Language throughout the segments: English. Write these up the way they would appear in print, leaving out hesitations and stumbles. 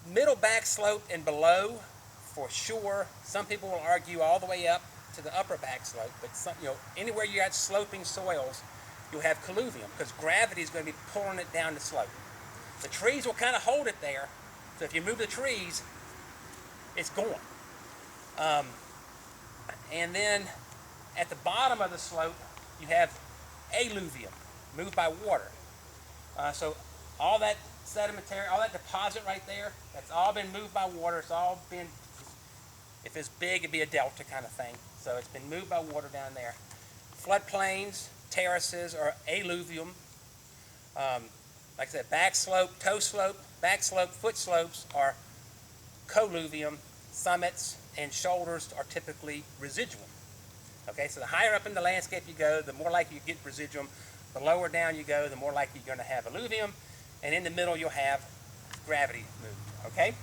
middle back slope and below, for sure. Some people will argue all the way up to the upper back slope, but anywhere you got sloping soils, you'll have colluvium because gravity is going to be pulling it down the slope. The trees will kind of hold it there, so if you move the trees, it's gone. And then at the bottom of the slope, you have alluvium, moved by water. So all that sedimentary, all that deposit right there, that's all been moved by water. It's all been, if it's big, it'd be a delta kind of thing. So it's been moved by water down there. Floodplains, terraces, or alluvium. Like I said, back slope, toe slope, back slope, foot slopes are colluvium. Summits and shoulders are typically residuum. Okay, so the higher up in the landscape you go, the more likely you get residuum. The lower down you go, the more likely you're going to have alluvium. And in the middle, you'll have gravity moved. Okay?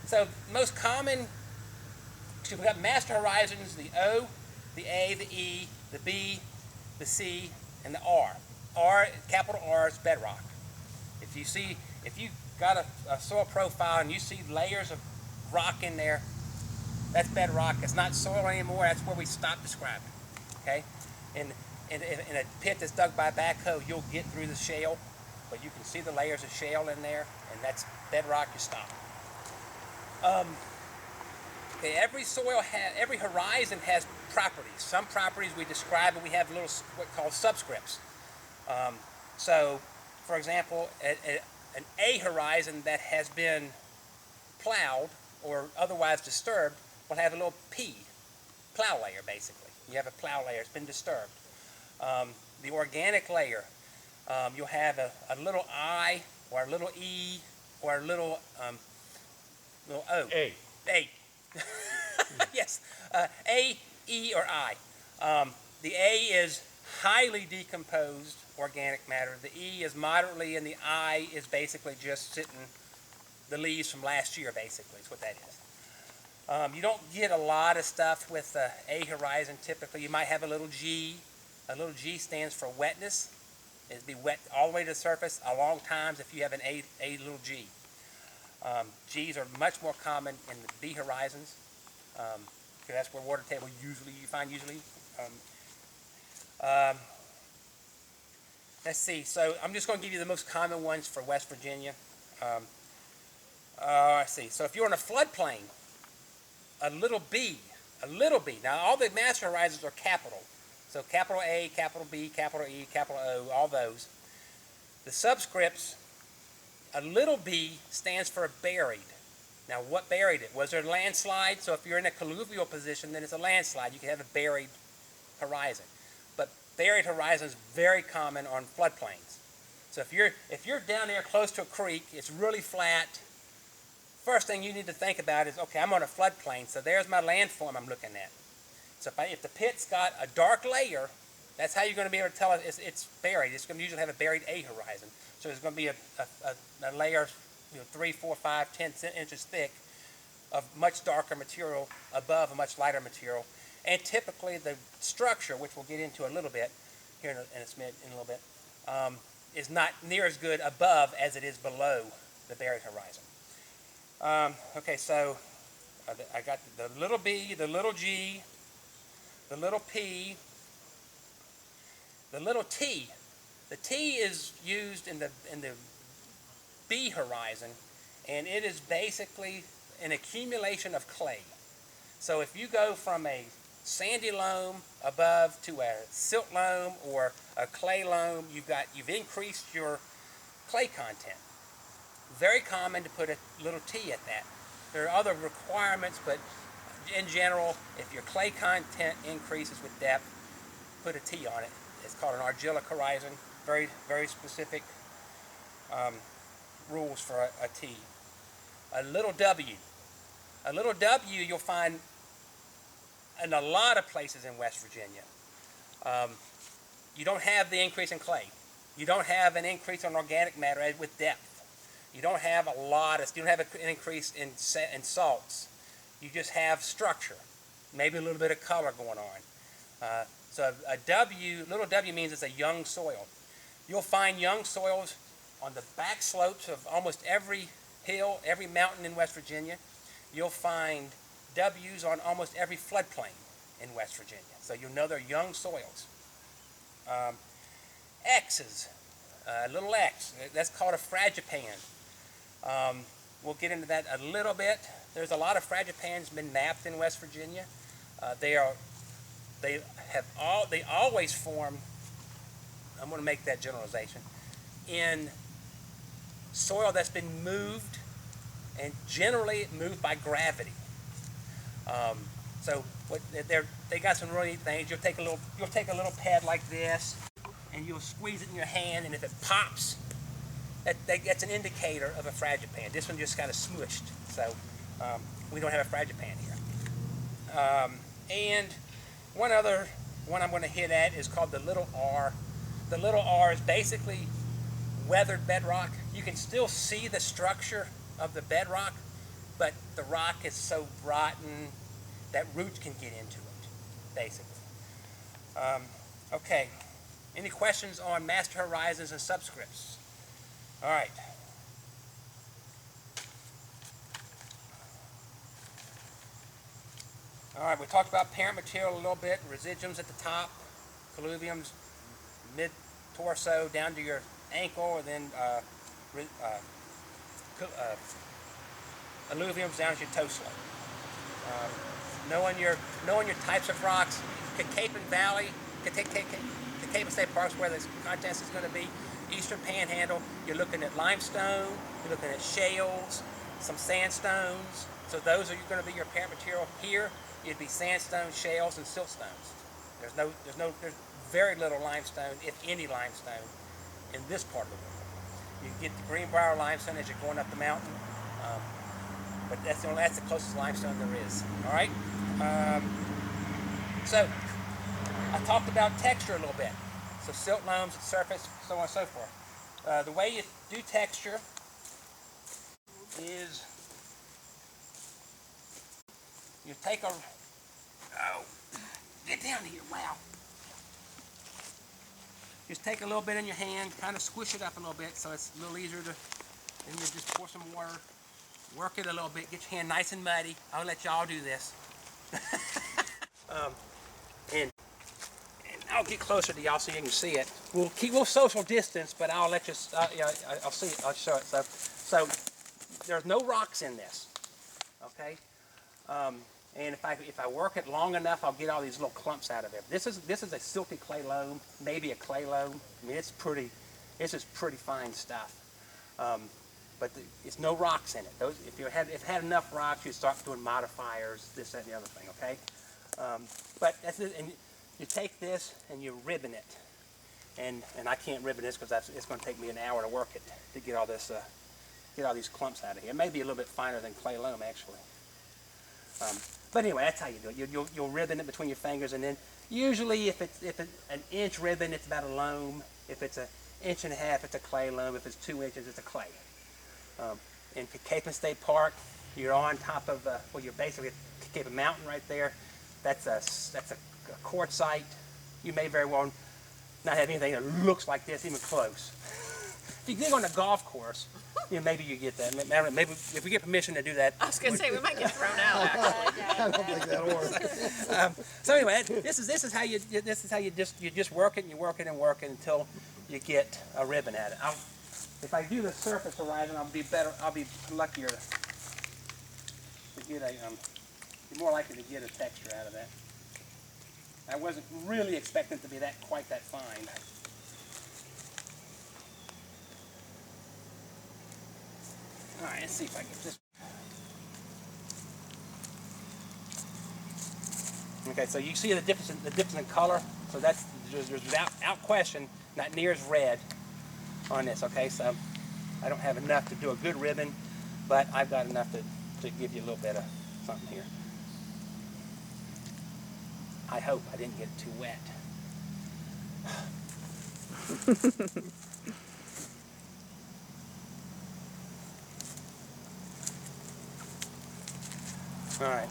So most common, so we've got master horizons, the O, the A, the E, the B, the C, and the R. Capital R is bedrock. If you got a soil profile and you see layers of rock in there, that's bedrock. It's not soil anymore. That's where we stop describing. Okay? In a pit that's dug by a backhoe, you'll get through the shale, but you can see the layers of shale in there, and that's bedrock. You stop. Okay, every horizon has properties. Some properties we describe, and we have little what called subscripts. So, for example, an A horizon that has been plowed or otherwise disturbed will have a little P, plow layer basically. You have a plow layer, it's been disturbed. The organic layer, you'll have a little I or a little E or a little O. A. Yes, A, E, or I. The A is highly decomposed organic matter. The E is moderately, and the I is basically just sitting the leaves from last year, basically, is what that is. You don't get a lot of stuff with the A horizon typically. You might have a little G. A little G stands for wetness. It'd be wet all the way to the surface a long times if you have an A little G. G's are much more common in the B horizons. That's where water table you find usually. Let's see. So I'm just going to give you the most common ones for West Virginia. Let's see. So if you're in a floodplain, a little B. Now all the master horizons are capital. So capital A, capital B, capital E, capital O, all those. The subscripts, a little b stands for buried. Now what buried it? Was there a landslide? So if you're in a colluvial position, then it's a landslide. You can have a buried horizon. But buried horizon is very common on floodplains. So if you're down there close to a creek, it's really flat, first thing you need to think about is, okay, I'm on a floodplain, so there's my landform I'm looking at. So if the pit's got a dark layer, that's how you're going to be able to tell it's buried. It's going to usually have a buried A horizon. So there's going to be a layer, 3, 4, 5, 10 inches thick of much darker material above a much lighter material. And typically the structure, which we'll get into a little bit here in a little bit, is not near as good above as it is below the buried horizon. Okay, so I got the little b, the little g, the little p, the little t. The T is used in the B horizon, and it is basically an accumulation of clay. So if you go from a sandy loam above to a silt loam or a clay loam, you've increased your clay content. Very common to put a little T at that. There are other requirements, but in general, if your clay content increases with depth, put a T on it. It's called an argillic horizon. Very, very specific rules for a T. A little W. A little W you'll find in a lot of places in West Virginia. You don't have the increase in clay. You don't have an increase in organic matter with depth. You don't have you don't have an increase in salts. You just have structure, maybe a little bit of color going on. So a W, little W means it's a young soil. You'll find young soils on the back slopes of almost every hill, every mountain in West Virginia. You'll find W's on almost every floodplain in West Virginia. So you'll know they're young soils. X's, little X, that's called a fragipan. We'll get into that a little bit. There's a lot of fragipans been mapped in West Virginia. They always form, I'm going to make that generalization, in soil that's been moved, and generally moved by gravity. So they got some really neat things. You'll take a little pad like this, and you'll squeeze it in your hand, and if it pops, that's an indicator of a fragipan. This one just kind of smushed, so we don't have a fragipan here. And one other one I'm going to hit at is called the little R. The little R is basically weathered bedrock. You can still see the structure of the bedrock, but the rock is so rotten that roots can get into it, basically. Okay, any questions on master horizons and subscripts? All right. All right, we talked about parent material a little bit, residuums at the top, colluviums mid-torso down to your ankle, and then alluviums down to your toe slope. Knowing your types of rocks, Cape Valley, Cape State Park's where the contest is going to be. Eastern Panhandle, you're looking at limestone, you're looking at shales, some sandstones. So those are going to be your parent material. Here, it'd be sandstone, shales, and siltstones. There's very little limestone, if any limestone, in this part of the world. You can get the Greenbrier limestone as you're going up the mountain, but that's the closest limestone there is. All right. So I talked about texture a little bit. So silt loams, surface, so on and so forth. The way you do texture is you take get down here, wow. Just take a little bit in your hand, kind of squish it up a little bit so it's a little easier to, then you just pour some water, work it a little bit, get your hand nice and muddy. I'll let y'all do this. And I'll get closer to y'all so you can see it. We'll social distance, but I'll let you. I'll see it. I'll show it. So there's no rocks in this. Okay. And if I work it long enough, I'll get all these little clumps out of it. This is a silty clay loam, maybe a clay loam. I mean, it's just pretty fine stuff. But it's no rocks in it. If it had enough rocks, you'd start doing modifiers, this, that, and the other thing. Okay. But that's it. And you take this and you ribbon it, and I can't ribbon this because it's going to take me an hour to work it to get all this, get all these clumps out of here. It may be a little bit finer than clay loam actually. But anyway, that's how you do it. You'll ribbon it between your fingers, and then usually if it's an inch ribbon, it's about a loam. If it's an inch and a half, it's a clay loam. If it's 2 inches, it's a clay. In Cape State Park, you're on top of you're basically at Cape Mountain right there. That's a quartzite. You may very well not have anything that looks like this, even close. If you dig on a golf course, maybe you get that. Maybe if we get permission to do that. I was going to say, we might get thrown out, actually. I don't think that'll work. So anyway, this is how you just work it and you work it and work it until you get a ribbon at it. If I do the surface horizon, I'll be luckier to get be more likely to get a texture out of that. I wasn't really expecting it to be quite that fine. All right, let's see if I get this. Okay, so you see the difference in color. So there's without question not near as red on this. Okay, so I don't have enough to do a good ribbon, but I've got enough to give you a little bit of something here. I hope I didn't get it too wet. All right.